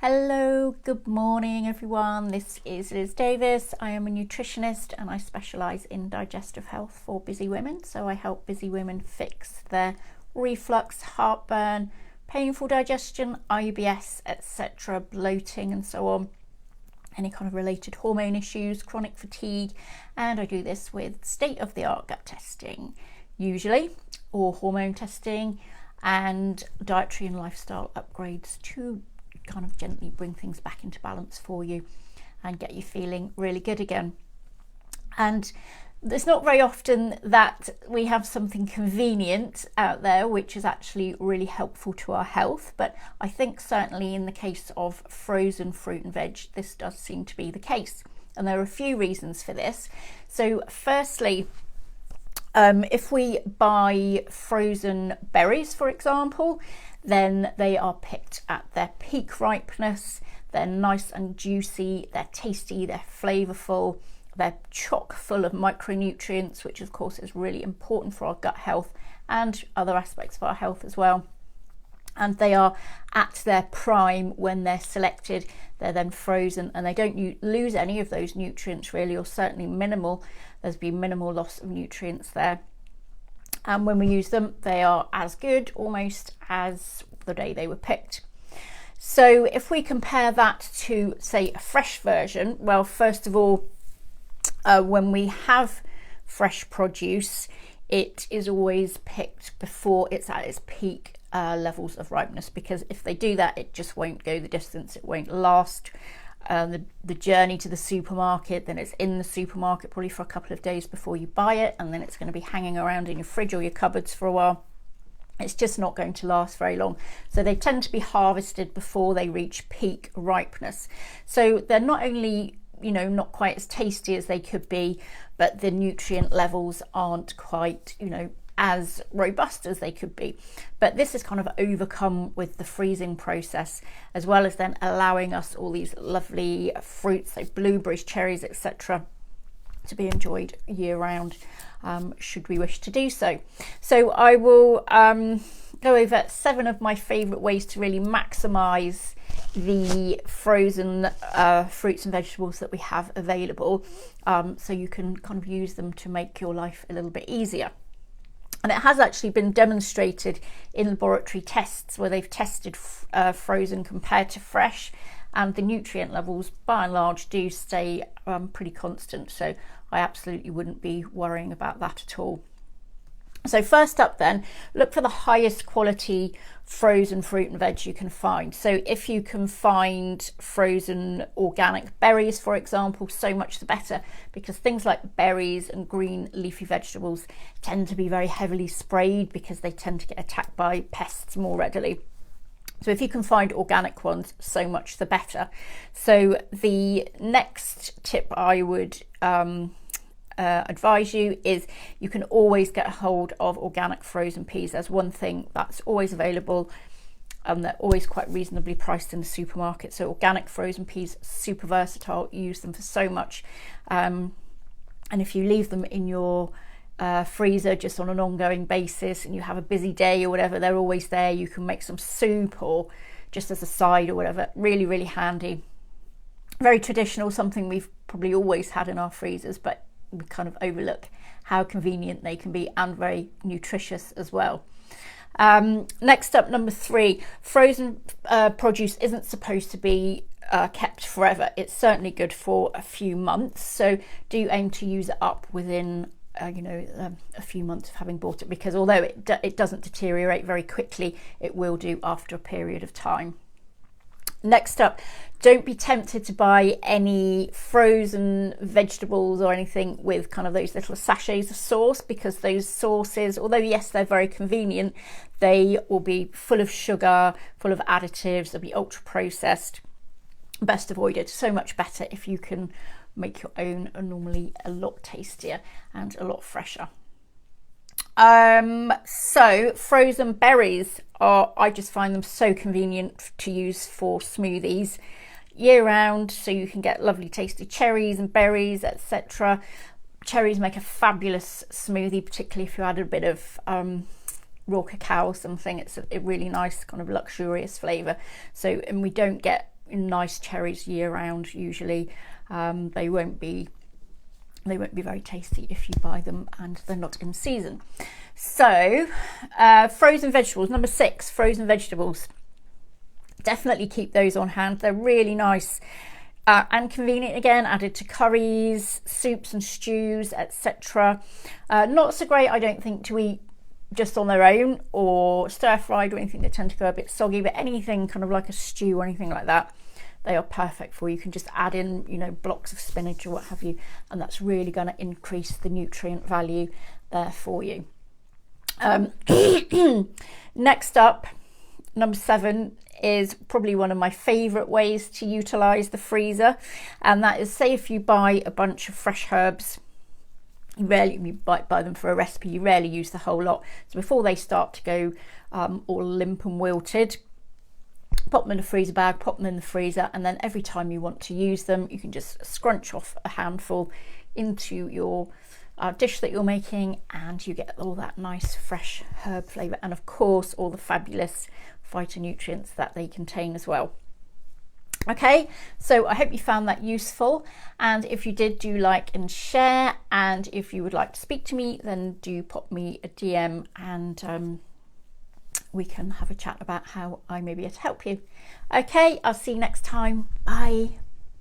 Hello, good morning everyone. This is Liz Davis. I am a nutritionist and I specialise in digestive health for busy women. So I help busy women fix their reflux, heartburn, painful digestion, IBS, etc., bloating and so on. Any kind of related hormone issues, chronic fatigue, and I do this with state-of-the-art gut testing usually, or hormone testing, and dietary and lifestyle upgrades to kind of gently bring things back into balance for you and get you feeling really good again. And it's not very often that we have something convenient out there which is actually really helpful to our health, but I think certainly in the case of frozen fruit and veg, this does seem to be the case. And there are a few reasons for this. So firstly, if we buy frozen berries, for example, then they are picked at their peak ripeness. They're nice and juicy, they're tasty, they're flavourful, they're chock full of micronutrients, which of course is really important for our gut health and other aspects of our health as well. And they are at their prime when they're selected. They're then frozen and they don't lose any of those nutrients really, or certainly minimal. There's been minimal loss of nutrients there. And when we use them, they are as good almost as the day they were picked. So if we compare that to, say, a fresh version, well, first of all, when we have fresh produce, it is always picked before it's at its peak levels of ripeness, because if they do that, it just won't go the distance, it won't last the journey to the supermarket. Then it's in the supermarket probably for a couple of days before you buy it, and then it's going to be hanging around in your fridge or your cupboards for a while. It's just not going to last very long. So they tend to be harvested before they reach peak ripeness. So they're not only, not quite as tasty as they could be, but the nutrient levels aren't quite, as robust as they could be. But this is kind of overcome with the freezing process, as well as then allowing us all these lovely fruits like blueberries, cherries, etc., to be enjoyed year round, should we wish to do so. So I will go over 7 of my favourite ways to really maximise the frozen fruits and vegetables that we have available, so you can kind of use them to make your life a little bit easier. And it has actually been demonstrated in laboratory tests where they've tested frozen compared to fresh, and the nutrient levels by and large do stay pretty constant. So I absolutely wouldn't be worrying about that at all. So first up then, look for the highest quality frozen fruit and veg you can find. So if you can find frozen organic berries, for example, so much the better, because things like berries and green leafy vegetables tend to be very heavily sprayed because they tend to get attacked by pests more readily. So if you can find organic ones, so much the better. So the next tip I would advise you is you can always get a hold of organic frozen peas. There's one thing that's always available, and they're always quite reasonably priced in the supermarket. So organic frozen peas, super versatile, you use them for so much, and if you leave them in your freezer just on an ongoing basis and you have a busy day or whatever, they're always there. You can make some soup or just as a side or whatever. Really, really handy. Very traditional, something we've probably always had in our freezers, but we kind of overlook how convenient they can be and very nutritious as well. Next up, number 3, frozen produce isn't supposed to be kept forever. It's certainly good for a few months, so do aim to use it up within a few months of having bought it, because although it doesn't deteriorate very quickly, it will do after a period of time. Next up, don't be tempted to buy any frozen vegetables or anything with kind of those little sachets of sauce, because those sauces, although yes, they're very convenient, they will be full of sugar, full of additives, they'll be ultra processed. Best avoided. So much better if you can make your own, are normally a lot tastier and a lot fresher. So frozen berries I just find them so convenient to use for smoothies year round, so you can get lovely tasty cherries and berries, etc. Cherries make a fabulous smoothie, particularly if you add a bit of raw cacao or something. It's a really nice kind of luxurious flavour. So, and we don't get nice cherries year round usually. They won't be very tasty if you buy them and they're not in season. So frozen vegetables, number 6, frozen vegetables. Definitely keep those on hand. They're really nice and convenient, again, added to curries, soups and stews, etc. Not so great, I don't think, to eat just on their own or stir fried or anything. They tend to go a bit soggy, but anything kind of like a stew or anything like that, they are perfect for. You can just add in, you know, blocks of spinach or what have you, and that's really going to increase the nutrient value there for you. Next up, number 7 is probably one of my favourite ways to utilise the freezer, and that is, say if you buy a bunch of fresh herbs, you buy them for a recipe, you rarely use the whole lot. So before they start to go all limp and wilted, pop them in a freezer bag, pop them in the freezer, and then every time you want to use them, you can just scrunch off a handful into your dish that you're making, and you get all that nice fresh herb flavour, and of course all the fabulous phytonutrients that they contain as well. Okay, so I hope you found that useful, and if you did, do like and share, and if you would like to speak to me, then do pop me a DM, and we can have a chat about how I may be able to help you. Okay, I'll see you next time. Bye.